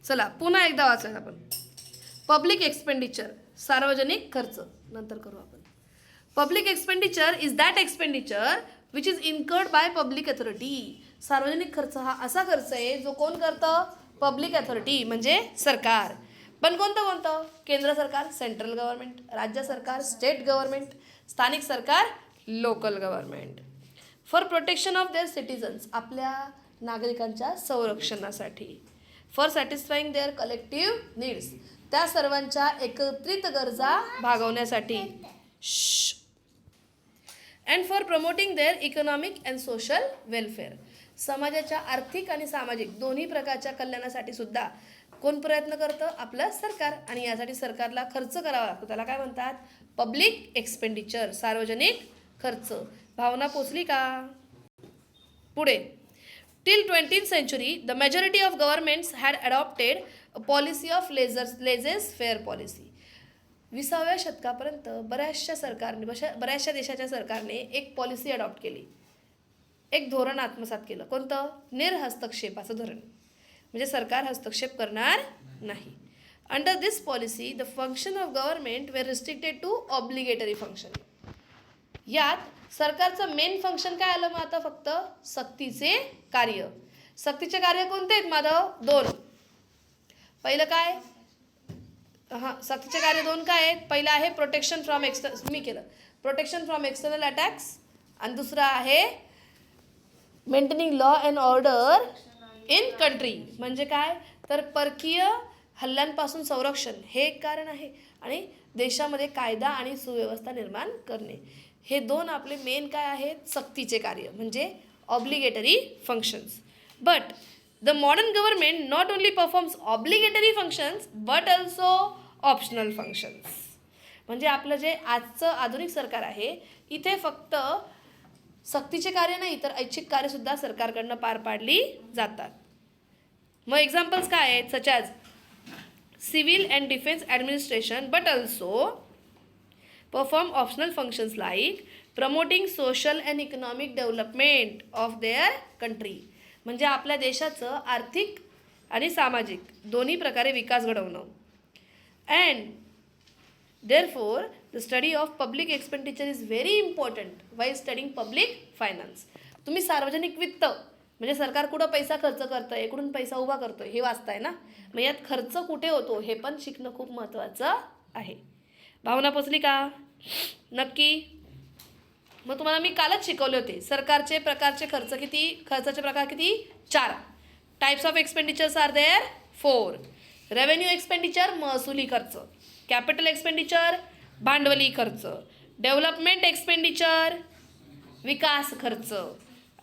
चला पुन्हा एकदा वाचायला आपण. पब्लिक एक्सपेंडिचर, सार्वजनिक खर्च नंतर करू आपण. Public expenditure is that expenditure which is incurred by public authority. सार्वजनिक खर्च हा असा खर्च आहे जो कोण करतं? पब्लिक अथॉरिटी म्हणजे सरकार. पण कोणतं कोणतं? केंद्र सरकार सेंट्रल गव्हर्नमेंट, राज्य सरकार स्टेट गव्हर्नमेंट, स्थानिक सरकार local government. For protection of their citizens, आपल्या नागरिकांच्या संरक्षणासाठी. For satisfying their collective needs, त्या सर्वांच्या एकत्रित गरजा भागवण्यासाठी. And for promoting their economic and social welfare, समाजाच्या आर्थिक आणि सामाजिक दोन्ही प्रकारच्या कल्याणासाठी सुद्धा कोण प्रयत्न करतं? आपलं सरकार. आणि यासाठी सरकारला खर्च करावा लागतो, त्याला काय म्हणतात? पब्लिक एक्सपेंडिचर, सार्वजनिक खर्च. भावना पोचली का? पुढे. Till 20th century the majority of governments had adopted a policy of laissez-faire policy. 20व्या शतकापर्यंत बऱ्याचशा देशाच्या सरकारने एक पॉलिसी अडॉप्ट केली, एक धोरण आत्मसात केलं. कोणतं? निर्हस्तक्षेपाचं धोरण, म्हणजे सरकार हस्तक्षेप करणार नाही. Under this policy the function of government were restricted to obligatory function. यात सरकारचं मेन फंक्शन काय आलं मग आता? फक्त सक्तीचे कार्य. सक्तीचे कार्य कोणते आहेत माधव? 2. पहिलं काय? सक्तीचे कार्य 2 काय आहेत? पहिलं आहे protection from protection from external attacks, आणि दुसरं आहे maintaining law and order in country. म्हणजे काय? तर परकीय हल्ल्यांपासून संरक्षण हे एक कारण आहे, आणि देशामध्ये कायदा आणि सुव्यवस्था निर्माण करणे. हे 2 आपले मेन काय आहेत? सक्तीचे कार्य म्हणजे obligatory functions. But the modern government not only performs obligatory functions but also optional functions. म्हणजे आपलं जे आजचं आधुनिक सरकार आहे, इथे फक्त सक्तीचे कार्य नाही तर ऐच्छिक कार्यसुद्धा सरकारकडनं पार पाडली जातात. मग एक्झाम्पल्स काय आहेत? Such as civil and defence administration but also perform optional functions like promoting social and economic development of their country. म्हणजे आपल्या देशाचं आर्थिक आणि सामाजिक दोन्ही प्रकारे विकास घडवणं. And therefore the study of public expenditure is very important while studying public finance. तुम्ही सार्वजनिक वित्त म्हणजे सरकार कुठं पैसा खर्च करतंय, इकडून पैसा उभा करतोय हे वाचताय ना, मग यात खर्च कुठे होतो हे पण शिकणं खूप महत्त्वाचं आहे. भावना पोचली का? नक्की. मग तुम्हाला मी कालच शिकवले होते सरकारचे प्रकारचे खर्चाचे प्रकार किती? 4. Types of expenditures are there 4. Revenue expenditure महसुली खर्च, कॅपिटल एक्सपेंडिचर भांडवली खर्च, डेव्हलपमेंट एक्सपेंडिचर विकास खर्च,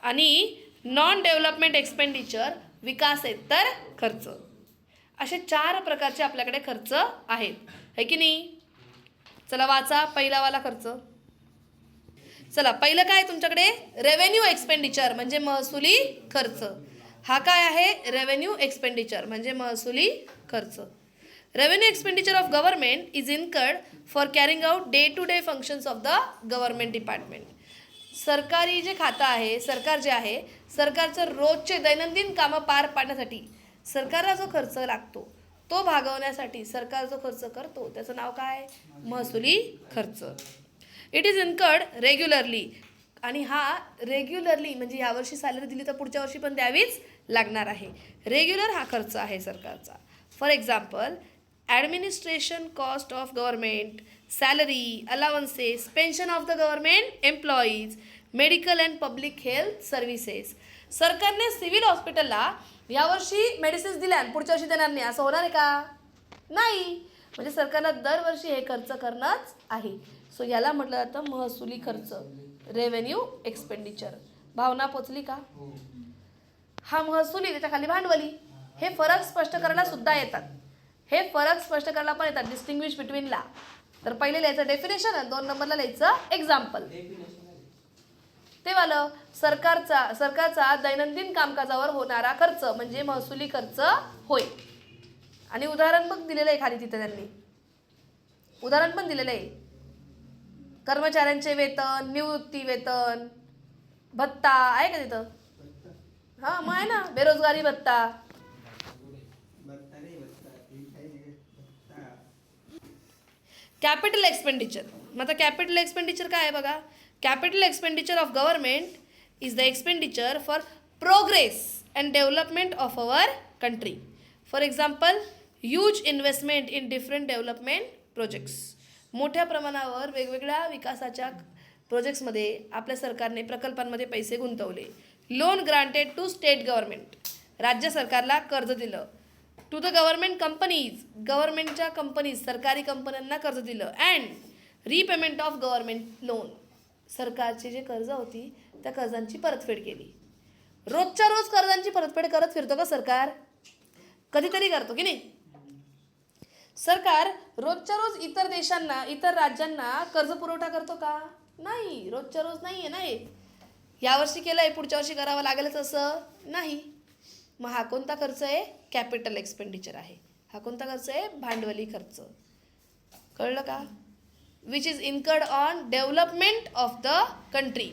आणि नॉन डेव्हलपमेंट एक्सपेंडिचर विकासेतर खर्च. असे 4 प्रकारचे आपल्याकडे खर्च आहेत, है की नाही? चला वाचा पहिलावाला खर्च. चला पहिलं काय तुमच्याकडे? रेव्हेन्यू एक्सपेंडिचर म्हणजे महसुली खर्च. हा काय आहे? रेव्हेन्यू एक्सपेंडिचर म्हणजे महसुली खर्च. Revenue expenditure of government is incurred for carrying out day to day functions of the government department. सरकारी जे खातं आहे, सरकार जे आहे, सरकारचं रोजचे दैनंदिन कामं पार पाडण्यासाठी सरकारला जो खर्च लागतो तो भागवण्यासाठी सरकार जो खर्च करतो त्याचं नाव काय? महसुली खर्च. इट इज इन्कर्ड रेग्युलरली, आणि हा रेग्युलरली म्हणजे यावर्षी सॅलरी दिली तर पुढच्या वर्षी पण द्यावीच लागणार आहे. रेग्युलर हा खर्च आहे सरकारचा. For example administration cost of government, salary, allowances, pension of the government employees, medical and public health services. सरकारने सिव्हिल हॉस्पिटलला यावर्षी मेडिसिन्स दिल्या आणि पुढच्या वर्षी देणार नाही असं होणार आहे का? नाही. म्हणजे सरकारला दरवर्षी हे खर्च करणंच आहे. सो याला म्हटलं जातं महसुली खर्च, रेव्हेन्यू एक्सपेंडिचर. भावना पोचली का? हा महसुली, त्याच्या खाली भांडवली. हे फरक स्पष्ट करायला सुद्धा येतात, डिस्टिंग्विश बिटवीन ला. तर पहिले लिहायचं डेफिनेशन आणि 2 नंबरला लिहायचं एक्झाम्पल. ते वालं सरकारचा दैनंदिन कामकाजावर होणारा खर्च म्हणजे महसुली खर्च होय. आणि उदाहरण पण दिलेलं आहे खाली, तिथे त्यांनी उदाहरण पण दिलेलं आहे. कर्मचाऱ्यांचे वेतन, निवृत्ती वेतन, भत्ता आहे का तिथं? हां मग आहे ना, बेरोजगारी भत्ता, कॅपिटल एक्सपेंडिचर. मग आता कॅपिटल एक्सपेंडिचर काय आहे बघा. Capital expenditure of government is the expenditure for progress and development of our country. For example huge investment in different development projects. मोठ्या प्रमाणावर वेगवेगळ्या विकासाच्या प्रोजेक्ट्समध्ये आपल्या सरकारने प्रकल्पांमध्ये पैसे गुंतवले. Loan granted to state government. राज्य सरकारला कर्ज दिलं. To the government companies. गव्हर्नमेंटच्या कंपनीज सरकारी कंपन्यांना कर्ज दिलं. And repayment of government loan. सरकारची जी कर्ज होती त्या कर्जांची परतफेड केली. रोजच्या रोज कर्जांची परतफेड करत फिरतो का सरकार? कधीतरी करतो की नाही? सरकार रोजच्या रोज इतर देशांना, इतर राज्यांना कर्ज पुरवठा करतो का? नाही, रोजच्या रोज नाही आहे नाही. यावर्षी केलं आहे, पुढच्या वर्षी करावं लागेलच असं नाही. मग हा कोणता खर्च आहे? कॅपिटल एक्सपेंडिचर आहे. हा कोणता खर्च आहे? भांडवली खर्च. कळलं का? Which is incurred on development of the country.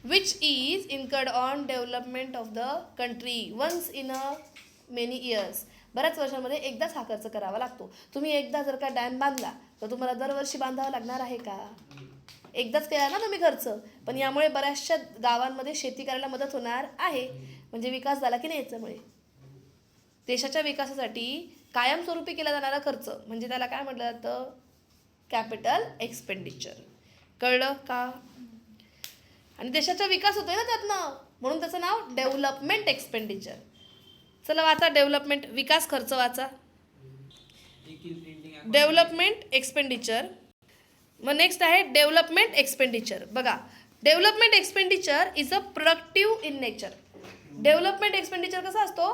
Which is incurred on development of the country once in a many years. बऱ्याच वर्षांमध्ये एकदाच हा खर्च करावा लागतो. तुम्ही एकदा जर का डॅम बांधला तर तुम्हाला दरवर्षी बांधावा लागणार आहे का? एकदाच केला ना तुम्ही खर्च. पण यामुळे बऱ्याचशा गावांमध्ये शेती करायला मदत होणार आहे. म्हणजे विकास झाला की नाही याच्यामुळे. देशाच्या विकासासाठी कायमस्वरूपी केला जाणारा खर्च म्हणजे त्याला काय म्हटलं जातं? Capital expenditure. कळलं का? आणि देशाचा विकास होतोय ना त्यातनं, म्हणून त्याचं नाव डेव्हलपमेंट एक्सपेंडिचर. चला वाचा डेव्हलपमेंट, विकास खर्च वाचा. Development expenditure. मग नेक्स्ट आहे डेव्हलपमेंट एक्सपेंडिचर. बघा, development expenditure is a productive in nature. Development expenditure कसा असतो?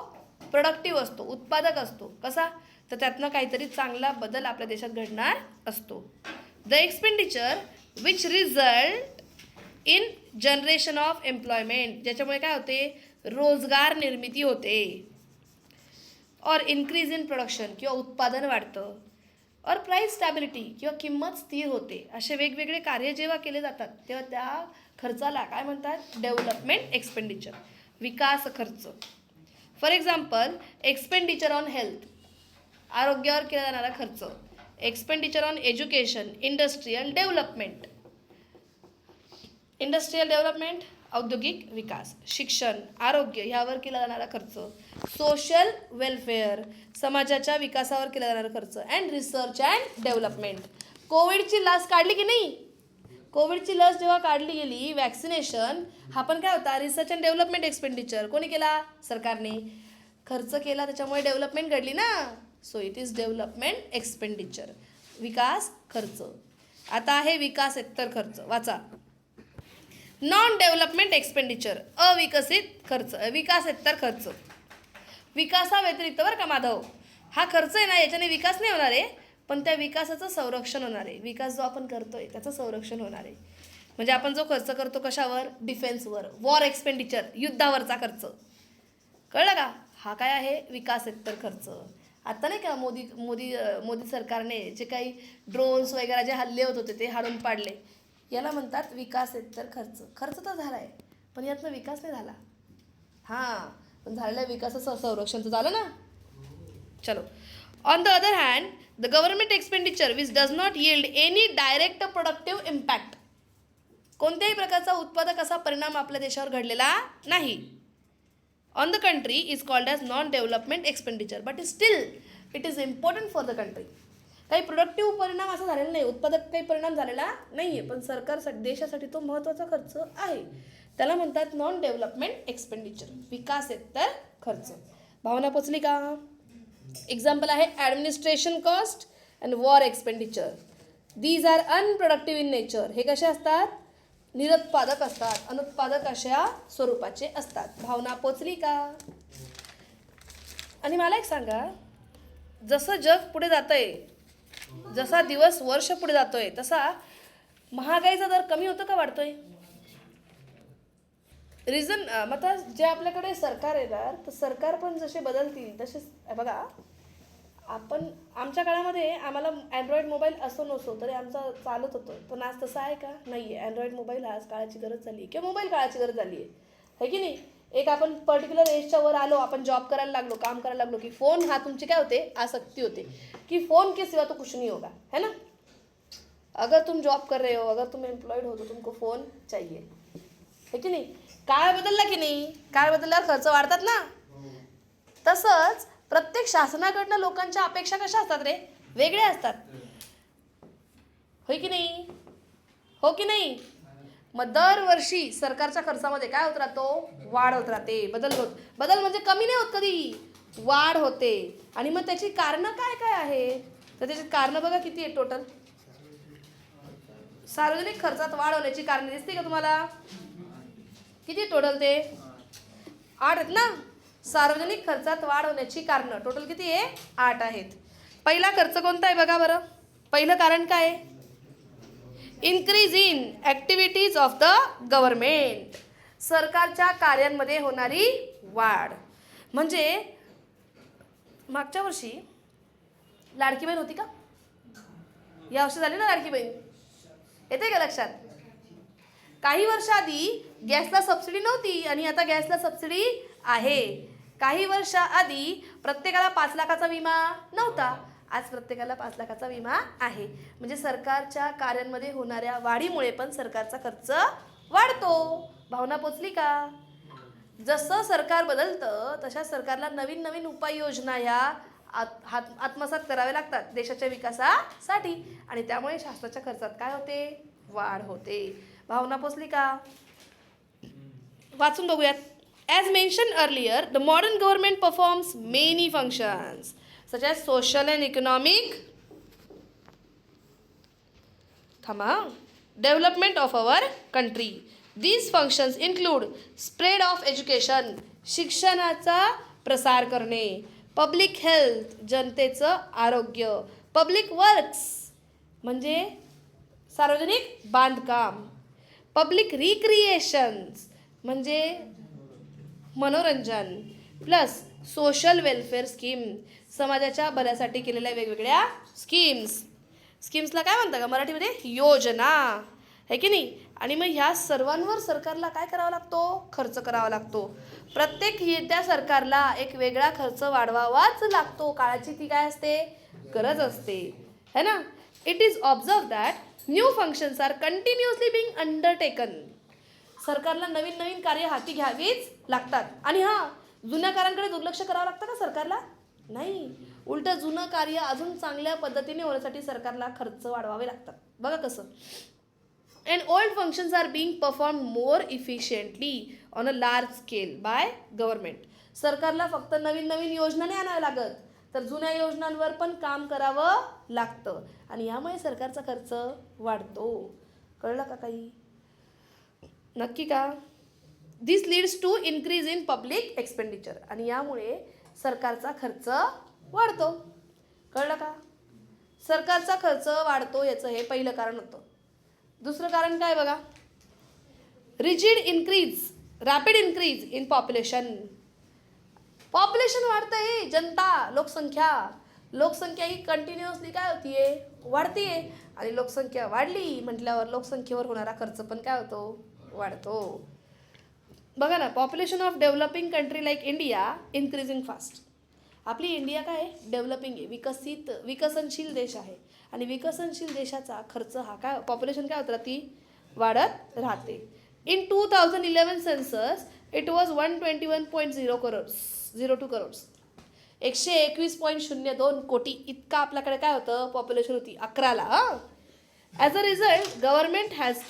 प्रोडक्टिव्ह असतो, उत्पादक असतो. कसा? तर त्यातनं काहीतरी चांगला बदल आपल्या देशात घडणार असतो. The expenditure which result in generation of employment. ज्याच्यामुळे काय होते? रोजगार निर्मिती होते. और इन्क्रीज इन प्रोडक्शन किंवा उत्पादन वाढतं. और प्राईस स्टॅबिलिटी किंवा किंमत स्थिर होते. असे वेगवेगळे कार्य जेव्हा केले जातात तेव्हा त्या खर्चाला काय म्हणतात? डेव्हलपमेंट एक्सपेंडिचर, विकास खर्च. For example expenditure on health, आरोग्यावर केला जाणारा खर्च. Expenditure on education, industrial development. Industrial development औद्योगिक विकास. शिक्षण, आरोग्य ह्यावर केला जाणारा खर्च. सोशल वेलफेअर, समाजाच्या विकासावर केला जाणारा खर्च. And research and development. कोविडची लस काढली की नाही? कोविडची लस जेव्हा काढली गेली, वॅक्सिनेशन, हा पण काय होता? Research and development expenditure. कोणी केला? सरकारने खर्च केला, त्याच्यामुळे डेव्हलपमेंट घडली ना. So it is development expenditure, विकास खर्च. आता आहे विकासेतर खर्च. वाचा. नॉन डेव्हलपमेंट एक्सपेंडिचर, अविकसित खर्च, विकासेतर खर्च. विकासाव्यतिरिक्त बरं का माधव, हा खर्च आहे ना, याच्याने विकास नाही होणार आहे, पण त्या विकासाचं संरक्षण होणार आहे. विकास जो आपण करतोय त्याचं संरक्षण होणार आहे. म्हणजे आपण जो खर्च करतो कशावर? डिफेन्सवर. वॉर एक्सपेंडिचर, युद्धावरचा खर्च. कळलं का? हा काय आहे? विकासेतर खर्च. आता नाही का मोदी सरकारने जे काही ड्रोन्स वगैरे जे हल्ले होत होते ते हाडून पाडले, याला म्हणतात विकासेतर खर्च. खर्च तर झाला आहे पण यातनं विकास नाही झाला. हां, पण झालेल्या विकासाचं संरक्षण तर झालं ना. चलो. On the other hand, the government expenditure which does not yield any direct productive impact. कोणत्याही प्रकारचा उत्पादक असा परिणाम आपल्या देशावर घडलेला नाही. On the country is called as non development expenditure, but still it is important for the country. काही प्रोडक्टिव्ह परिणाम असा झालेला नाही, उत्पादक काही परिणाम झालेला नाही आहे, पण सरकारसाठी, देशासाठी तो महत्त्वाचा खर्च आहे. त्याला म्हणतात नॉन डेव्हलपमेंट एक्सपेंडिचर, विकासेतर खर्च. भावना पोचली का? एक्झाम्पल आहे administration cost and war expenditure. These are unproductive in nature. हे कसे असतात? निरुत्पादक असतात, अनुत्पादक अशा स्वरूपाचे असतात. भावना पोचली का? आणि मला एक सांगा, जसं जग पुढे जातंय, जसा दिवस वर्ष पुढे जातोय, तसा महागाईचा दर कमी होतो का वाढतोय? रिझन मतलब जे आपल्याकडे सरकार येणार, तर सरकार पण जसे बदलतील तसेच बघा. आपण आमच्या काळामध्ये आम्हाला अँड्रॉइड मोबाईल असो नसो तरी आमचा चालत होतो, पण आज तसं आहे का? नाही आहे. अँड्रॉइड मोबाईल आज काळाची गरज झाली आहे किंवा मोबाईल काळाची गरज झाली आहे की नाही. एक आपण पर्टिक्युलर एजच्या वर आलो, आपण जॉब करायला लागलो, काम करायला लागलो की फोन हा तुमची काय होते? आसक्ती होते की फोन के सिवा तो कुछ नहीं होगा, है ना. अगर तुम जॉब कर रहे हो, अगर तुम एम्प्लॉयड हो तो तुमको फोन चाहिए, है की नाही? काळ बदलला की नाही? काळ बदलल्यावर खर्च वाढतात ना. तसंच प्रत्येक शासनाकडनं लोकांच्या अपेक्षा कशा असतात रे? वेगळ्या असतात, होय की नाही? हो की नाही? मग दरवर्षी सरकारच्या खर्चामध्ये काय होत राहतो? वाढ होत राहते, बदल म्हणजे कमी नाही होत कधी, वाढ होते. आणि मग त्याची कारणं काय काय आहे? तर त्याची कारणं बघा किती आहे टोटल. सार्वजनिक खर्चात वाढ होण्याची कारणे दिसते का तुम्हाला? किती टोटल? ते 8 आहेत ना. सार्वजनिक खर्चात वाढ होण्याची कारणं टोटल किती आहे? 8 आहेत. पहिला खर्च कोणता आहे बघा बरं. पहिलं कारण काय आहे? Increase in activities of the government. सरकारच्या कार्यांमध्ये होणारी वाढ. म्हणजे मागच्या वर्षी लाडकी बहीण होती का? या वर्षी झाली ना लाडकी बहीण, येते का लक्षात? काही वर्ष आधी गॅसला सबसिडी नव्हती आणि आता गॅसला सबसिडी आहे. काही वर्षाआधी प्रत्येकाला 5 लाखाचा विमा नव्हता, आज प्रत्येकाला 5 लाखाचा विमा आहे. म्हणजे सरकारच्या कार्यांमध्ये होणाऱ्या वाढीमुळे पण सरकारचा खर्च वाढतो. भावना पोचली का? जसं सरकार बदलतं तशा सरकारला नवीन नवीन उपाययोजना ह्या आत्मसात कराव्या लागतात देशाच्या विकासासाठी, आणि त्यामुळे शासनाच्या खर्चात काय होते? वाढ होते. भावना पोचली का? वाचून बघूयात. As mention earlier, the modern government performs many functions such as social and economic development of our country. These functions include spread of education, शिक्षणाचा प्रसार करणे, पब्लिक हेल्थ, जनतेचं आरोग्य, पब्लिक वर्क्स म्हणजे सार्वजनिक बांधकाम, पब्लिक रिक्रिएशन्स म्हणजे मनोरंजन, प्लस सोशल वेलफेअर स्कीम, समाजाच्या भल्यासाठी केलेल्या वेगवेगळ्या स्कीम्सला काय म्हणतात का मराठीमध्ये? योजना, है की नाही? आणि मग ह्या सर्वांवर सरकारला काय करावा लागतो? खर्च करावा लागतो. प्रत्येक येत्या सरकारला एक वेगळा खर्च वाढवावाच लागतो. काळाची ती काय असते? गरज असते, है ना? It is observe that new functions are continuously being undertaken. सरकारला नवीन नवीन कार्य हाती घ्यावीच लागतात. आणि जुन्या कार्यांकडे दुर्लक्ष करावं लागतं का सरकारला? नाही, उलट जुनं कार्य अजून चांगल्या पद्धतीने होण्यासाठी सरकारला खर्च वाढवावे लागतात. बघा कसं. And old functions are being perform more efficiently on a large scale by government. सरकारला फक्त नवीन नवीन योजना नाही आणाव्या लागत, तर जुन्या योजनांवर पण काम करावं लागतं, आणि यामुळे सरकारचा खर्च वाढतो. कळलं का काही? नक्की का? This leads to increase in public expenditure, आणि यामुळे सरकारचा खर्च वाढतो. कळलं का? सरकारचा खर्च वाढतो याचं हे पहिलं कारण होतं. दुसरं कारण काय बघा? Rapid increase in population. Population वाढतंय, जनता, लोकसंख्या ही कंटिन्युअसली काय होतीये? वाढतीये. आणि लोकसंख्या वाढली म्हटल्यावर लोकसंख्येवर होणारा खर्च पण काय होतो? वाढतो. बघा ना, population of developing country like India increasing fast. आपली इंडिया काय आहे? डेव्हलपिंग आहे, विकसनशील देश आहे. आणि विकसनशील देशाचा खर्च हा काय? पॉप्युलेशन काय होत राहते? वाढत राहते. In 2011 census it was 121.02 crores. 121.02 कोटी इतका आपल्याकडे काय होतं? पॉप्युलेशन होती 11ला. As a result government has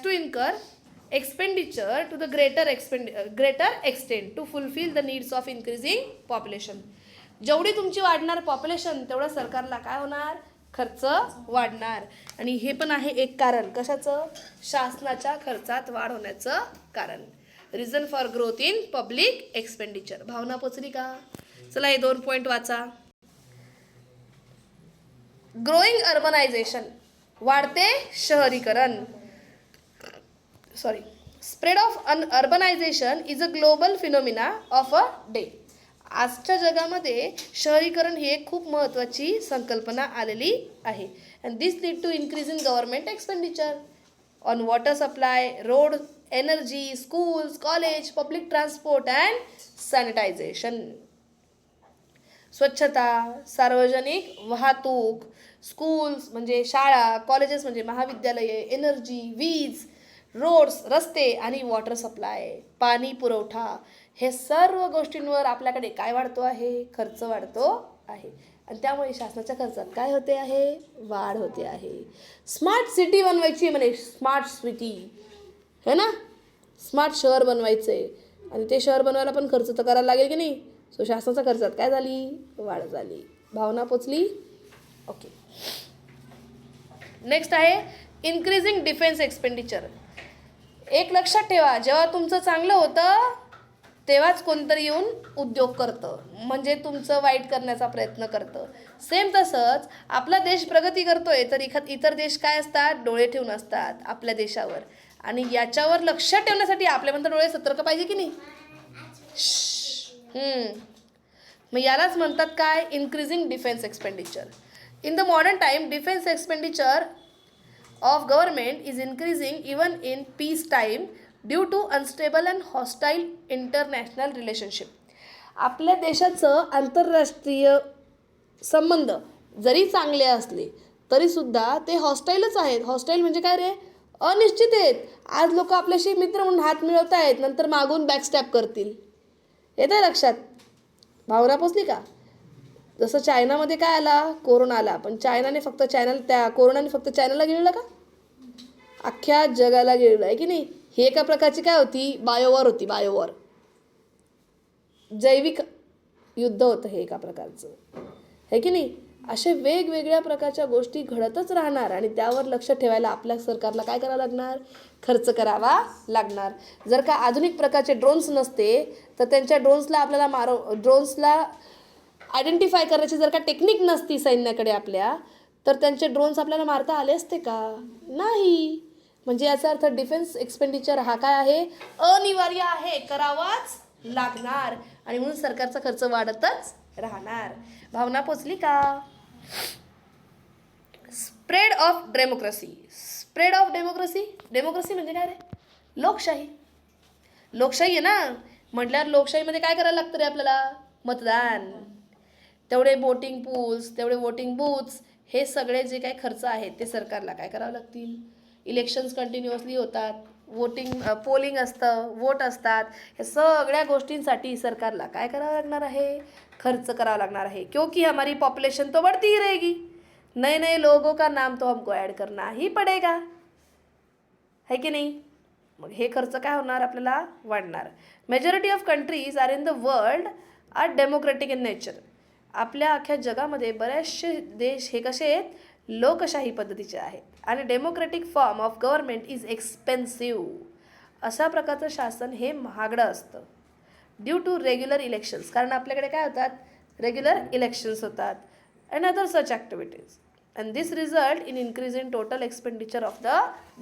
to incur expenditure to the greater extent to fulfill the needs of increasing population. जेवढी तुमची वाढणार पॉप्युलेशन तेवढं सरकारला काय होणार? खर्च वाढणार. आणि हे पण आहे एक कारण. कशाचं? शासनाच्या खर्चात वाढ होण्याचं कारण. Reason for growth in public expenditure. भावना पोचली का? चला हे 2 पॉईंट वाचा. ग्रोईंग अर्बनायझेशन, वाढते शहरीकरण. Spread of urbanisation is a global phenomena of a day. आजच्या जगामध्ये शहरीकरण ही एक खूप महत्त्वाची संकल्पना आलेली आहे. And this lead to increase in government expenditure on water supply, road, energy, schools, college, public transport and sanitization. स्वच्छता, सार्वजनिक वाहतूक, स्कूल्स म्हणजे शाळा, कॉलेजेस म्हणजे महाविद्यालये, एनर्जी, वीज, रोड्स, रस्ते आणि वॉटर सप्लाय, पाणी पुरवठा, हे सर्व गोष्टींवर आपल्याकडे काय वाढतो आहे? खर्च वाढतो आहे. आणि त्यामुळे शासनाच्या खर्चात काय होते आहे? वाढ होते आहे. स्मार्ट सिटी बनवायची म्हणे, स्मार्ट सिटी है ना, स्मार्ट शहर बनवायचं आहे. आणि ते शहर बनवायला पण खर्च तर करायला लागेल की नाही. सो शासनाच्या खर्चात काय झाली? वाढ झाली. भावना पोचली? ओके. नेक्स्ट आहे इन्क्रीजिंग डिफेन्स एक्सपेंडिचर. एक लक्षात ठेवा, जेव्हा तुमचं चांगलं होतं तेव्हाच कोणतरी येऊन उद्योग करतं, म्हणजे तुमचं वाईट करण्याचा प्रयत्न करतं. सेम तसंच आपला देश प्रगती करतोय तर इतर देश काय असतात? डोळे ठेवून असतात आपल्या देशावर. आणि याच्यावर लक्ष ठेवण्यासाठी आपल्यापर्यंत डोळे सतर्क पाहिजे की नाही. मग यालाच म्हणतात काय? Increasing defence expenditure. In the modern time defence expenditure of government is increasing even in peace time due to unstable and hostile international relationship. आपल्या देशाचं आंतरराष्ट्रीय संबंध जरी चांगले असले तरीसुद्धा ते हॉस्टाईलच आहेत. हॉस्टाईल म्हणजे काय रे? अनिश्चित आहेत. आज लोक आपल्याशी मित्र म्हणून हात मिळवत आहेत, नंतर मागून बॅकस्टॅप करतील. येत आहे लक्षात? भावना पोचली का? जसं चायनामध्ये काय आला? कोरोना आला. पण कोरोनाने फक्त चायनाला गेलेलं का? अख्ख्या जगाला गेलेलं आहे की नाही. हे एका प्रकारची काय होती? बायोवॉर होती. बायोवॉर, जैविक युद्ध होतं हे एका प्रकारचं, है की नाही. असे वेगवेगळ्या प्रकारच्या गोष्टी घडतच राहणार आणि त्यावर लक्ष ठेवायला आपल्या सरकारला काय करावं लागणार? खर्च करावा लागणार. जर का आधुनिक प्रकारचे ड्रोन्स नसते तर त्यांच्या ड्रोन्सला आयडेंटिफाय करण्याची जर का टेक्निक नसती सैन्याकडे आपल्या, तर त्यांचे ड्रोन्स आपल्याला मारता आले असते का? नाही. म्हणजे याचा अर्थ डिफेन्स एक्सपेंडिचर हा काय आहे? अनिवार्य आहे, करावाच लागणार. आणि म्हणून सरकारचा खर्च वाढतच राहणार. भावना पोचली का? Spread of democracy. Spread of democracy. Democracy म्हणजे काय रे? लोकशाही. लोकशाही आहे ना, म्हटल्यावर लोकशाहीमध्ये काय करायला लागतं रे आपल्याला? मतदान. तेवढे वोटिंग पूल्स, तेवढे वोटिंग बूथ्स, हे सगळे जे काही खर्च आहेत ते सरकारला काय करावं लागतील? इलेक्शन्स कंटिन्युअसली होतात, पोलिंग असतं, वोट असतात. हे सगळ्या गोष्टींसाठी सरकारला काय करावं लागणार आहे? खर्च करावा लागणार आहे. क्योंकि हमारी पॉप्युलेशन तो बढ़ती ही रहेगी, नए नए लोगों का नाम तो हमको ऐड करना ही पड़ेगा, है की नाही. मग हे खर्च काय होणार? आपल्याला वाढणार. Majority of countries are in the world are democratic in nature. आपल्या अख्ख्या जगामध्ये बरेचसे देश हे कसे आहेत? लोकशाही पद्धतीचे आहेत. आणि democratic form of government is expensive. अशा प्रकारचं शासन हे महागडं असतं. ड्यू टू रेग्युलर इलेक्शन्स, कारण आपल्याकडे काय होतात? रेग्युलर इलेक्शन्स होतात. And other such activities. And this result in increase in total expenditure of the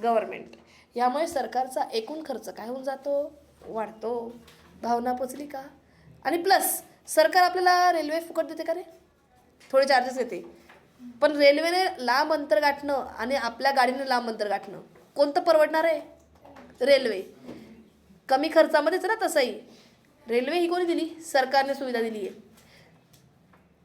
government. यामुळे सरकारचा एकूण खर्च काय होऊन जातो? वाढतो. भावना पोचली का? आणि प्लस सरकार आपल्याला रेल्वे फुकट देते का रे? थोडे चार्जेस येते. पण रेल्वेने लांब अंतर गाठणं आणि आपल्या गाडीने लांब अंतर गाठणं कोणतं परवडणार आहे? रेल्वे. कमी खर्चामध्येच ना. तसंही रेल्वे ही कोणी दिली? सरकारने सुविधा दिली आहे.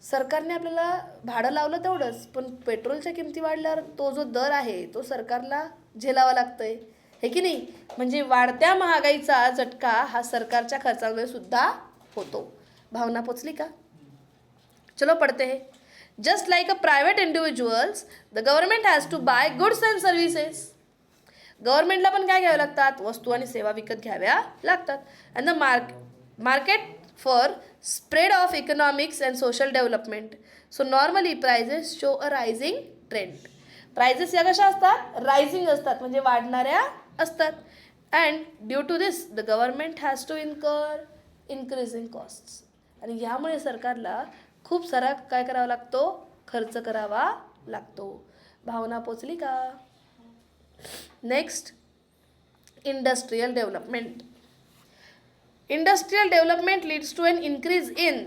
सरकारने आपल्याला भाडं लावलं तेवढंच, पण पेट्रोलच्या किमती वाढल्यावर तो जो दर आहे तो सरकारला झेलावा लागतोय, हे की नाही. म्हणजे वाढत्या महागाईचा झटका हा सरकारच्या खर्चामुळे सुद्धा होतो. भावना पोचली का? चलो पढ़ते हैं. Just like a private individuals the government has to buy goods and services. गव्हर्नमेंटला पण काय घ्याव्या लागतात? वस्तू आणि सेवा विकत घ्याव्या लागतात. And the market for spread of economics and social development. So normally prices show a rising trend. Prices या कशा असतात? रायझिंग असतात, म्हणजे वाढणाऱ्या असतात. And due to this the government has to increasing costs. आणि यामुळे सरकारला खूप सारा काय करावा लागतो? खर्च करावा लागतो. भावना पोचली का? Next, industrial development. Industrial development leads to an increase in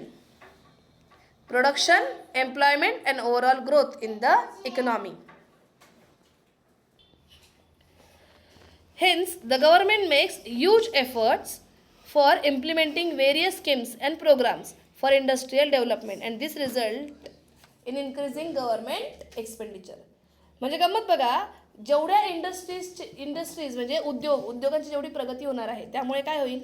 production, employment and overall growth in the economy. Hence, the government makes huge efforts for implementing various schemes and programs for industrial development and this result in increasing government expenditure. म्हणजे गंमत बघा, जेवढ्या industries म्हणजे उद्योगांची जेवढी प्रगती होणार आहे त्यामुळे काय होईल,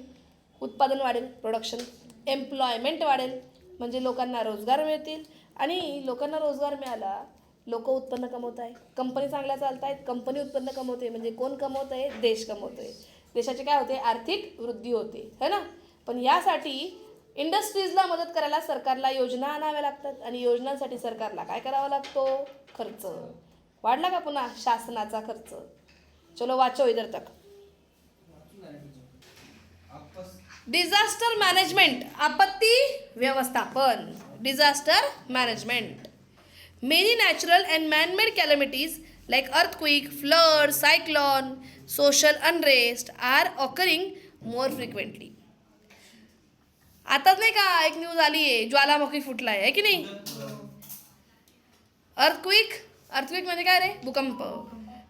उत्पादन वाढेल, प्रोडक्शन, एम्प्लॉयमेंट वाढेल, म्हणजे लोकांना रोजगार मिळतील, आणि लोकांना रोजगार मिळाला, लोक उत्पन्न कमवत आहे, कंपनी चांगल्या चालत आहेत, कंपनी उत्पन्न कमवते, म्हणजे कोण कमवत आहे, देश कमवतो आहे, देशाचे काय होते, आर्थिक वृद्धी होते, है ना. पण यासाठी इंडस्ट्रीजला मदत करायला सरकारला योजना आणाव्या लागतात, आणि योजनांसाठी सरकारला काय करावा लागतो, खर्च वाढला का पुन्हा शासनाचा खर्च. चलो वाचो इधर तक. डिझास्टर मॅनेजमेंट, आपत्ती व्यवस्थापन. Disaster management. Many natural and man-made calamities like earthquake, flood, cyclone, social unrest are occurring more frequently. आताच नाही का एक न्यूज आली आहे, ज्वालामुखी फुटलाय आहे की नाही. अर्थक्वेक म्हणजे काय रे, भूकंप.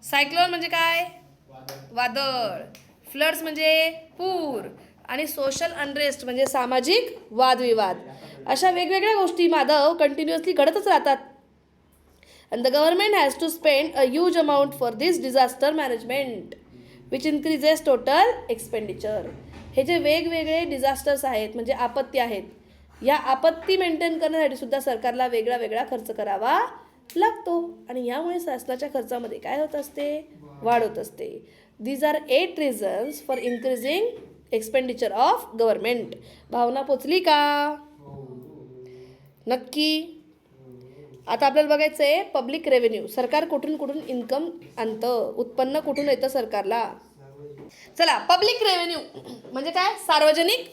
सायक्लोन म्हणजे काय, वादळ. फ्लड्स म्हणजे पूर. आणि सोशल अनरेस्ट म्हणजे सामाजिक वादविवाद. अशा वेगवेगळ्या गोष्टी माधव कंटिन्युअसली घडतच राहतात. And the government has to spend a huge amount for this disaster management which increases total expenditure. हे जे वेगवेगळे डिझास्टर्स आहेत म्हणजे आपत्ती आहेत, या आपत्ती मेंटेन करण्यासाठी सुद्धा सरकारला वेगळा वेगळा खर्च करावा लागतो, आणि यामुळे शासनाच्या खर्चामध्ये काय होत असते, वाढ होत असते. These are 8 reasons for increasing expenditure of government. भावना पोचली का, नक्की. आता आपल्याला बघायचं आहे पब्लिक रेव्हेन्यू. सरकार कुठून कुठून इन्कम आणतं, उत्पन्न कुठून येतं सरकारला. चला, पब्लिक रेव्हेन्यू म्हणजे काय, सार्वजनिक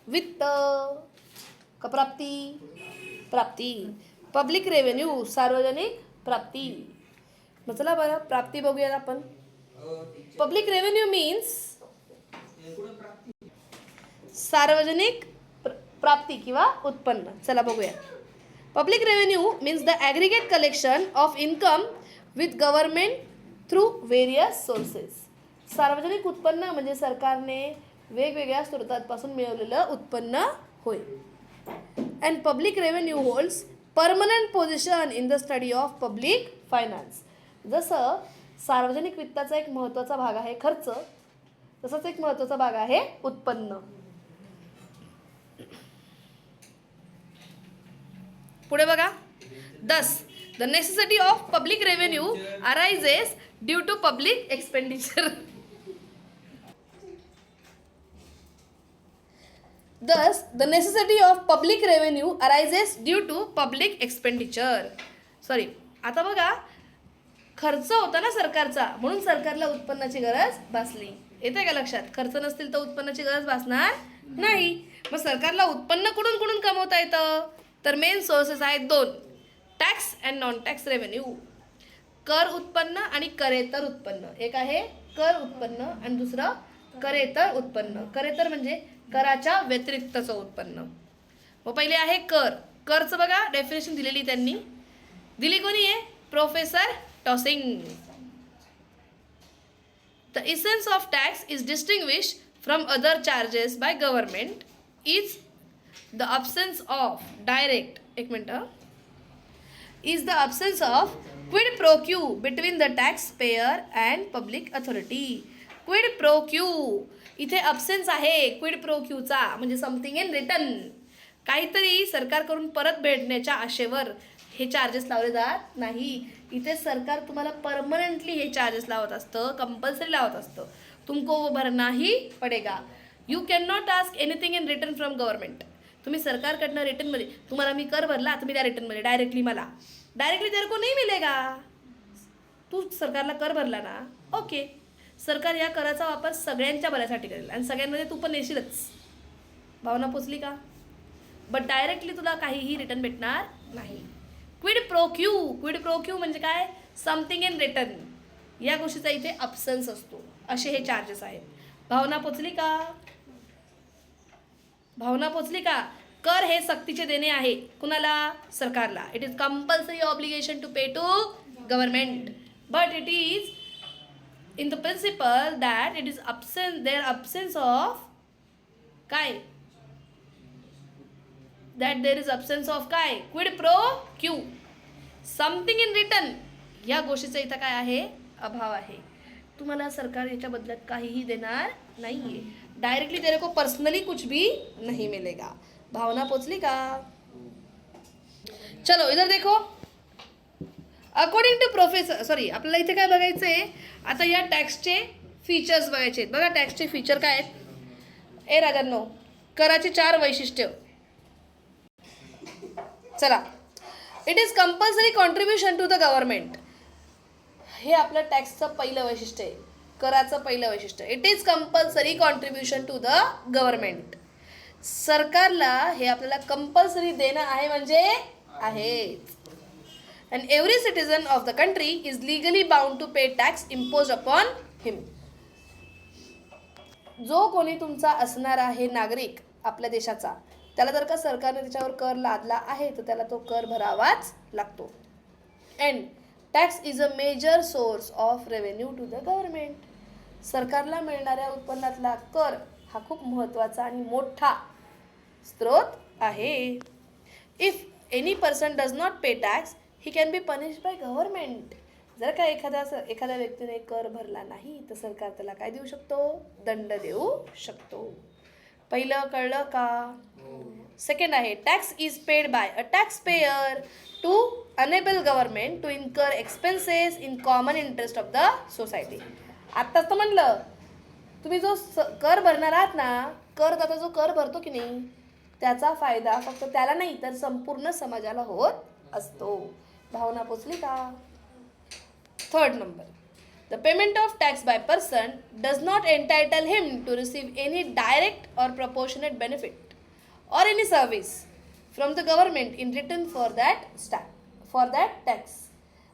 वित्त का प्राप्ती. पब्लिक रेव्हेन्यू सार्वजनिक प्राप्ती. मग चला बरं प्राप्ती बघूयात आपण. पब्लिक रेव्हेन्यू मीन्स सार्वजनिक प्राप्ती किंवा उत्पन्न. चला बघूया. Public revenue means the aggregate collection of income with government through various sources. सार्वजनिक उत्पन्न म्हणजे सरकारने वेगवेगळ्या स्रोतांपासून मिळवलेलं उत्पन्न होय. And public revenue holds permanent position in the study of public finance. जसं सार्वजनिक वित्ताचा एक महत्त्वाचा भाग आहे खर्च, तसंच एक महत्त्वाचा भाग आहे उत्पन्न. पुढे बघा. Thus the necessity of public revenue arises due to public expenditure. Thus, the necessity of public revenue arises due to public expenditure. Sorry, आता बघा खर्च होता ना सरकारचा, म्हणून सरकारला उत्पन्नाची गरज भासली. येते का लक्षात. खर्च नसतील तर उत्पन्नाची गरज भासणार नाही. मग सरकारला उत्पन्न कुठून कुठून कमवता येतं, तर मेन सोर्सेस आहेत 2, tax and non tax revenue. कर उत्पन्न आणि करेतर उत्पन्न. एक आहे कर उत्पन्न आणि दुसरं करेतर उत्पन्न. करेतर म्हणजे कराच्या व्यतिरिक्तचं उत्पन्न. मग पहिले आहे कर. करचं बघा डेफिनेशन दिलेली त्यांनी. दिली कोणी आहे, professor Taussig. The essence of tax is distinguish from other charges by government is the absence of direct, एक मिनटं, is the absence of quid pro quo between the tax payer and public authority. Quid pro quo, इथे अब्सेन्स आहे quid pro क्यूचा, म्हणजे something in return, काहीतरी सरकारकडून परत भेटण्याच्या आशेवर हे चार्जेस लावले जात नाही. इथे सरकार तुम्हाला परमनंटली हे चार्जेस लावत असतं, कंपल्सरी लावत असतं. तुमको वो भरना ही पडेगा. You can not ask anything in return from government. तुम्ही सरकारकडनं रिटर्नमध्ये, तुम्हाला मी कर भरला, तुम्ही त्या रिटर्नमध्ये डायरेक्टली मला, डायरेक्टली तेरे को नाही मिलेगा. तू सरकारला कर भरला ना, ओके, सरकार या कराचा वापर सगळ्यांच्या भल्यासाठी करेल आणि सगळ्यांमध्ये तू पण येशीलच. भावना पोचली का. बट डायरेक्टली तुला काहीही रिटर्न भेटणार नाही. Kwid pro Q, Kwid pro Q म्हणजे काय, समथिंग इन रिटर्न. या गोष्टीचा इथे अब्सेन्स असतो. असे हे चार्जेस आहेत. भावना पोचली का. भावना पोचली का. कर हे सक्तीचे देणे आहे कुणाला, सरकारला. It is compulsory obligation to pay to government, but it is in the principle that it is absence of काय, that there is absence of काय quid pro quo, something in return. या गोष्टीचा इथं काय आहे, अभाव आहे. तुम्हाला सरकार याच्या बदल्यात काहीही देणार नाहीये. डायरेक्टली तेरे को पर्सनली कुछ भी नहीं मिलेगा. भावना पोचली का? चलो इधर देखो. अकॉर्डिंग टू प्रोफेसर, सॉरी आपल्याला इथे काय बघायचं आहे आता, या टॅक्सचे फीचर्स बघायचे आहेत. बघा टॅक्सचे फीचर काय आहेत. ए राजांनो, कराची 4 वैशिष्ट्य. चला, it is compulsory contribution to the government. हे आपलं टॅक्सचं पहिलं वैशिष्ट्य आहे, कराचं पहिलं वैशिष्ट्य. It is compulsory contribution to the government. सरकारला हे आपल्याला कंपल्सरी देणं आहे म्हणजे आहे. And every citizen of the country is legally bound to pay tax imposed upon him. जो कोणी तुमचा असणार आहे नागरिक आपल्या देशाचा, त्याला जर का सरकारने त्याच्यावर कर लादला आहे तर त्याला तो कर भरावाच लागतो. And tax is a major source of revenue to the government. सरकारला मिळणाऱ्या उत्पन्नातला कर हा खूप महत्त्वाचा आणि मोठा स्रोत आहे. If any person does not pay tax, he can be punished by government. जर का एखाद्या व्यक्तीने कर भरला नाही तर सरकार त्याला काय देऊ शकतो, दंड देऊ शकतो. पहिलं कळलं का? सेकंड आहे, tax is paid by a tax payer to enable government to incur expenses in common interest of the society. आत्ताच तर म्हणलं, तुम्ही जो कर भरणार आहात ना, करदाता जो कर भरतो की नाही, त्याचा फायदा फक्त त्याला नाही तर संपूर्ण समाजाला होत असतो. भावना पोचली का? Third number, the payment of tax by person does not entitle him to receive any direct or proportionate benefit or any service from the government in return for that tax.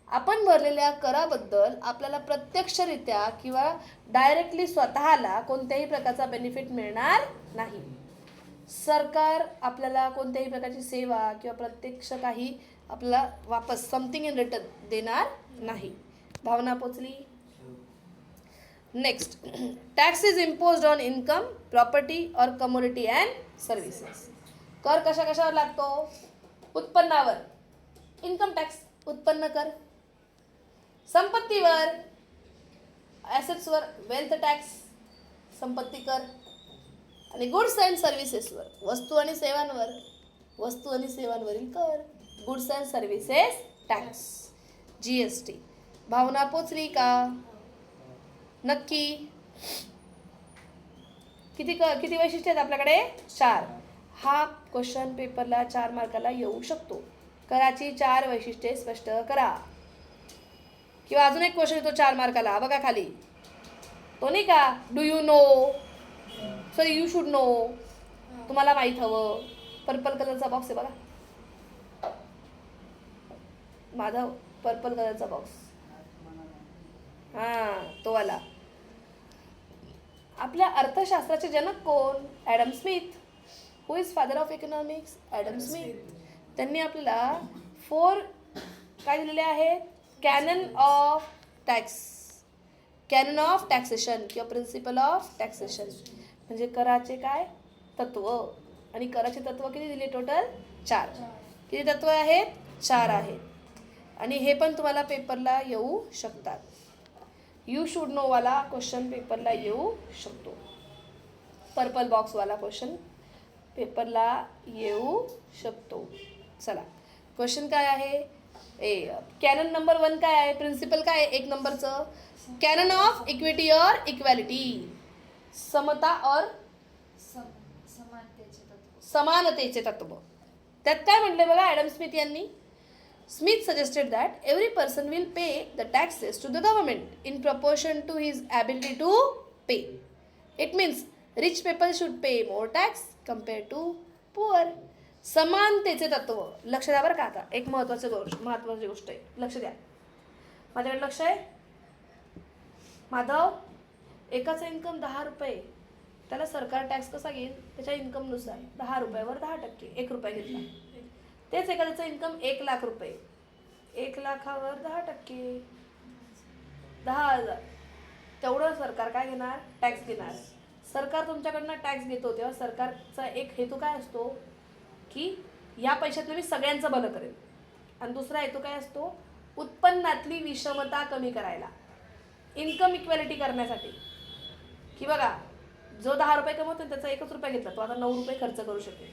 आपण भरलेल्या कराबद्दल आपल्याला प्रत्यक्षरित्या किंवा डायरेक्टली स्वतःला कोणत्याही प्रकारचा benefit मिळणार नाही. सरकार आपल्याला कोणत्याही प्रकारची सेवा किंवा प्रत्यक्ष काही आपल्याला वापस समथिंग इन रिटर्न देणार नाही. भावना पोचली? Next, tax is imposed on income, property और कमोडिटी अँड सर्व्हिसेस. कर कशावर लागतो? उत्पन्नावर इन्कम टॅक्स, उत्पन्न कर. संपत्तीवर, ॲसेट्सवर वेल्थ टॅक्स, संपत्ती कर. आणि गुड्स अँड सर्व्हिसेसवर, वस्तू आणि सेवांवरील कर, goods and services tax, GST. भावना पोचली का? नक्की? किती वैशिष्ट्य आहेत आपल्याकडे? 4. हा क्वेश्चन पेपरला 4 मार्काला येऊ शकतो. कराची 4 वैशिष्ट्ये स्पष्ट करा. किंवा अजून एक क्वेश्चन येतो 4 मार्काला, बघा खाली, तो नाही का, do you know, sorry you should know, तुम्हाला माहीत हवं. पर्पल कलरचा बॉक्स आहे बघा, माधव, पर्पल कलरचा बॉक्स, हां तो वाला. आपल्या अर्थशास्त्राचे जनक कोण? Adam Smith. Who is father of economics? Adam Smith. त्यांनी आपल्याला 4 काय दिलेले आहेत? कॅनन ऑफ टॅक्सेशन किंवा प्रिन्सिपल ऑफ टॅक्सेशन, म्हणजे कराचे काय तत्व. आणि कराचे तत्व किती दिले? टोटल 4. किती तत्व आहेत? 4 आहेत. आणि हे पण तुम्हाला पेपरला येऊ शकतात. यू शुड नो वाला क्वेश्चन पेपरला येऊ शकतो. पर्पल बॉक्सवाला क्वेश्चन पेपरला येऊ शकतो. चला, क्वेश्चन काय आहे? कॅनन नंबर 1 काय आहे? प्रिन्सिपल काय आहे 1 नंबरचं? कॅनन ऑफ इक्विटी और इक्वॅलिटी, समता और समानतेचे तत्व. त्यात काय म्हटले बघा ॲडम स्मिथ यांनी? Smith suggested that every person will pay the taxes to the government in proportion to his ability to pay. It means rich people should pay more tax compared to poor. समानतेचे तत्व लक्ष द्या बरं का. आता एक महत्त्वाची गोष्ट आहे, लक्ष द्या. माझ्याकडे लक्ष आहे? माधव, एकाचं इन्कम 10 रुपये, त्याला सरकार टॅक्स कसा घेईल? त्याच्या इन्कमनुसार 10 रुपयावर 10%, 1 रुपया घेतला. तेच एखाद्याचं इन्कम 1 लाख रुपये, 1 लाखावर 10%, 10,000, तेवढं सरकार काय घेणार? टॅक्स घेणार. सरकार तुमच्याकडनं टॅक्स घेतो तेव्हा सरकारचा एक हेतू काय असतो की ह्या पैशातनं मी सगळ्यांचं भलं करेन. आणि दुसरा हेतू काय असतो, उत्पन्नातली विषमता कमी करायला, इन्कम इक्वॅलिटी करण्यासाठी. की बघा, जो 10 रुपये कमवतो त्याचा 1 रुपया घेतला, तो आता 9 रुपये खर्च करू शकेल.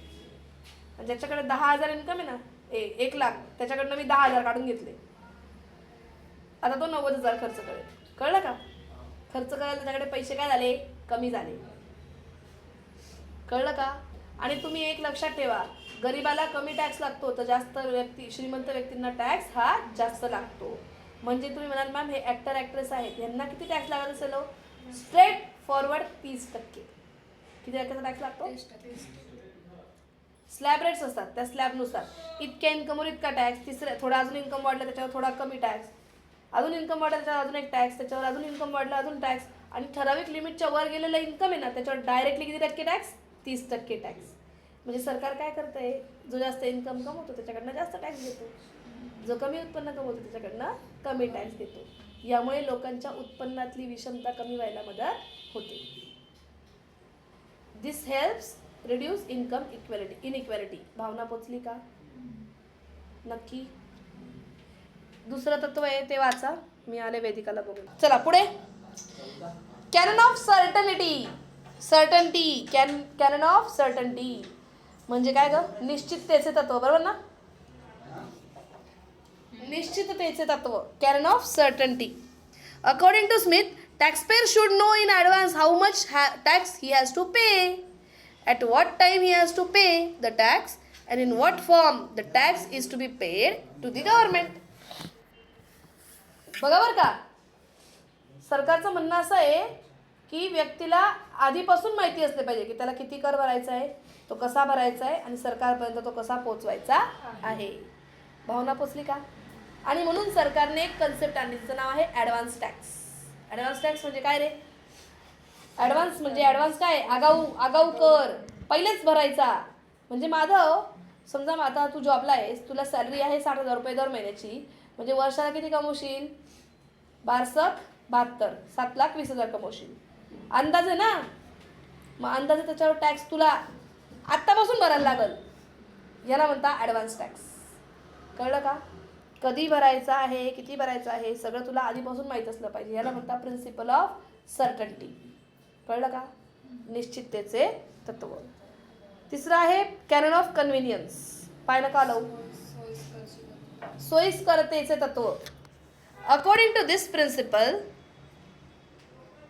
आणि ज्याच्याकडे 10,000 इन्कम आहे ना, 1 लाख, त्याच्याकडनं मी 10,000 काढून घेतले, आता तो 90,000 खर्च करेल. कळलं का? खर्च करायला त्याच्याकडे पैसे काय झाले, कमी झाले. कळलं का? आणि तुम्ही एक लक्षात ठेवा, गरीबाला कमी टॅक्स लागतो तर जास्त श्रीमंत व्यक्तींना टॅक्स हा जास्त लागतो. म्हणजे तुम्ही म्हणाल मॅम हे ॲक्टर ॲक्ट्रेस आहेत, यांना किती टॅक्स लागत असेल? Straight forward 30%. किती टक्क्याचा टॅक्स लागतो? स्लॅब रेट्स असतात, त्या स्लॅबनुसार इतक्या इन्कमवर इतका टॅक्स, तिसऱ्या थोडा अजून इन्कम वाढलं त्याच्यावर थोडा कमी टॅक्स, अजून इन्कम वाढलं त्याच्यावर अजून एक टॅक्स, त्याच्यावर अजून इन्कम वाढलं अजून टॅक्स, आणि ठराविक लिमिटच्या वर गेलेलं इन्कम आहे ना त्याच्यावर डायरेक्टली किती टक्के टॅक्स? 30% टॅक्स. म्हणजे सरकार काय करतंय, जो जास्त इन्कम कमवतो त्याच्याकडनं जास्त टॅक्स देतो, जो कमी उत्पन्न कमवतो त्याच्याकडनं कमी टॅक्स देतो. यामुळे लोकांच्या उत्पन्नातली विषमता कमी व्हायला मदत होते. दिस हेल्प्स रिड्यूस इन्कम इनइक्वॅलिटी. भावना पोचली का? नक्की. दुसरं तत्व आहे ते वाचा, मी आले वेदिकाला बघून. चला पुढे. Canon of certainty. Canon of certainty म्हणजे काय ग? निश्चिततेचे तत्व, बरोबर ना? निश्चिततेचे तत्व, canon of certainty. According to Smith, taxpayer should know in advance how much tax he has to pay, at what time he has to pay the tax, and in what form the tax is to be paid to the government. बघा बरं का, सरकारचं म्हणणं असं आहे की व्यक्तीला आधीपासून माहिती असले पाहिजे की त्याला किती कर भरायचा आहे, तो कसा भरायचा आहे, आणि सरकारपर्यंत तो कसा पोचवायचा आहे. भावना पोचली का? आणि म्हणून सरकारने एक कन्सेप्ट आणली, तिचं नाव आहे ॲडव्हान्स टॅक्स. ॲडव्हान्स टॅक्स म्हणजे काय रे? ॲडव्हान्स म्हणजे ॲडव्हान्स काय? आगाऊ कर पहिलेच भरायचा. म्हणजे माधव, समजा आता तू जॉबला आहेस, तुला सॅलरी आहे 60,000 रुपये दर महिन्याची, म्हणजे वर्षाला किती कमवशील? 72 7,20,000 कमवशील. अंदाजे ना, मग अंदाजे त्याच्यावर टॅक्स तुला आत्तापासून भरायला लागल. याला म्हणता ॲडव्हान्स टॅक्स. कळलं का? कधी भरायचा आहे, किती भरायचं आहे, सगळं तुला आधीपासून माहीत असलं पाहिजे. याला म्हणता प्रिन्सिपल ऑफ सर्टनिटी. कळलं का? निश्चिततेचे तत्व. तिसरं आहे कॅनन ऑफ कन्व्हिनियन्स. पाहिलं का लावू? सोयीस्करतेचे तत्व. According to this principle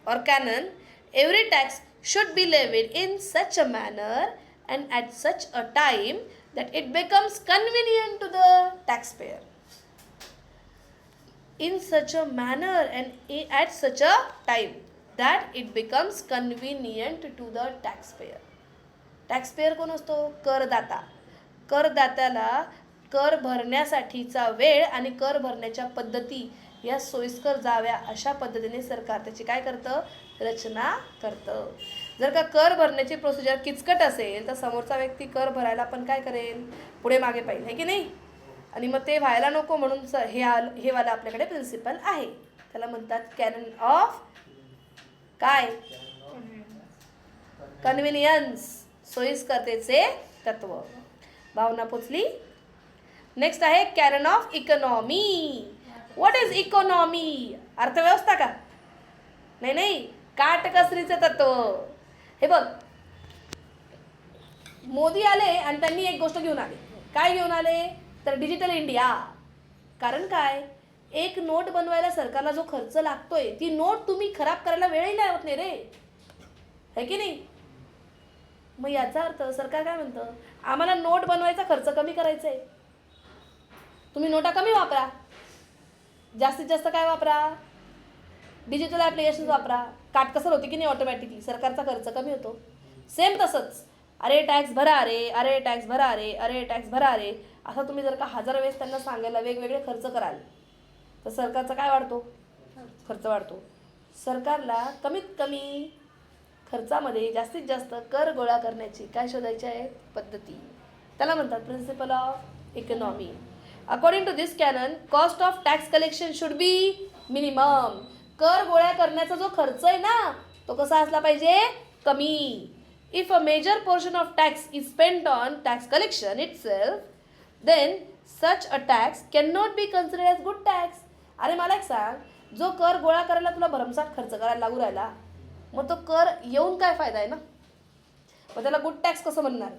or canon, every tax should be levied in such a manner and at such a time that it becomes convenient to the taxpayer. In such a manner and at such a time that it becomes convenient to the taxpayer. Taxpayer कोण असतो? करदाता. करदात्याला कर भरण्यासाठीचा वेळ आणि कर भरण्याच्या पद्धती या सोयीस्कर जाव्या अशा पद्धतीने सरकार त्याची काय करतं? रचना करतं. जर का कर भरण्याची प्रोसिजर किचकट असेल तर समोरचा व्यक्ती कर भरायला पण काय करेल? पुढे मागे पाहिजे, आहे की नाही? आणि मग ते व्हायला नको म्हणून हे वाला आपल्याकडे प्रिन्सिपल आहे. त्याला म्हणतात कॅनन ऑफ काय? कन्व्हिनियन्स, सोयीस्करतेचे तत्व. भावना पोचली? नेक्स्ट आहे canon of economy. What is economy? अर्थव्यवस्था का? नाही, काटकसरीचे तत्व. हे बघ, मोदी आले आणि त्यांनी एक गोष्ट घेऊन आले. काय घेऊन आले? तर डिजिटल इंडिया. कारण काय? एक नोट बनवायला सरकारला जो खर्च लागतोय, ती नोट तुम्ही खराब करायला वेळही नाही होत नाही रे, है की नाही? मग याचा अर्थ सरकार काय म्हणतं? आम्हाला नोट बनवायचा खर्च कमी करायचा आहे, तुम्ही नोटा कमी वापरा, जास्तीत जास्त काय वापरा? डिजिटल ॲप्लिकेशन वापरा. काटकसर होती की नाही? ऑटोमॅटिकली सरकारचा खर्च कमी होतो. सेम तसंच, अरे टॅक्स भरा रे, अरे टॅक्स भरा रे, अरे टॅक्स भरा रे, असं तुम्ही जर का 1000 वेळेस त्यांना सांगायला वेगवेगळे खर्च कराल तर सरकारचा काय वाढतो? खर्च वाढतो. सरकारला कमीत कमी खर्चामध्ये जास्तीत जास्त कर गोळा करण्याची काय शोधायची आहे? पद्धती. त्याला म्हणतात principle of economy. According to this canon, cost of tax collection should be minimum. कर गोळा करण्याचा जो खर्च आहे ना, तो कसा असला पाहिजे? कमी. If a major portion of tax is spent on tax collection itself, then such a tax cannot be considered as good tax. अरे मला एक सांग, जो कर गोळा करायला तुला भरमसाठ खर्च करायला लागू राहिला, मग तो कर येऊन काय फायदा आहे ना, मग त्याला गुड टॅक्स कसं म्हणणार.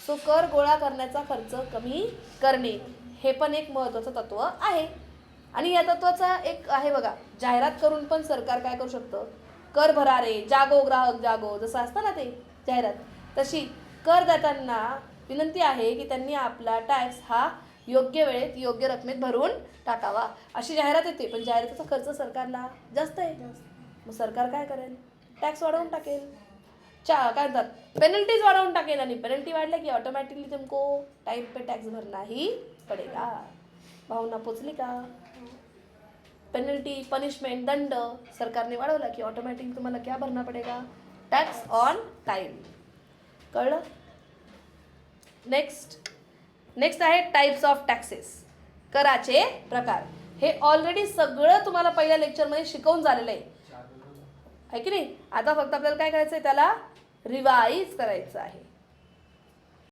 सो कर गोळा करण्याचा खर्च कमी करणे हे पण एक महत्त्वाचं तत्त्व आहे. आणि या तत्त्वाचा एक आहे बघा, जाहिरात करून पण सरकार काय करू शकतं, कर भरा रे जागो ग्राहक जागो, जसं असतं ना ते जाहिरात, तशी करदात्यांना विनंती आहे की त्यांनी आपला टॅक्स हा योग्य वेळेत योग्य रकमेत भरून टाकावा, अशी जाहिरात येते. पण जाहिरातीचा खर्च सरकारला जास्त आहे, मग सरकार काय करेल, टॅक्स वाढवून टाकेल, काय म्हणतात पेनल्टीज वाढवून टाकेल. आणि पेनल्टी वाढल्या की ऑटोमॅटिकली तुमको टाइम पे टॅक्स भरना ही पडेगा. भावना पोचली का. पेनल्टी पनिशमेंट दंड सरकारने वाढवला की ऑटोमॅटिक तुम्हाला क्या भरना पडेगा, टॅक्स ऑन टाइम. कळलं. नेक्स्ट आहे टाइप्स ऑफ टॅक्सेस, कराचे प्रकार. हे ऑलरेडी सगळं तुम्हाला पहिल्या लेक्चरमध्ये शिकवून झालेलं आहे की नाही. आता फक्त आपल्याला काय करायचं आहे, त्याला रिवाईज करायचं आहे.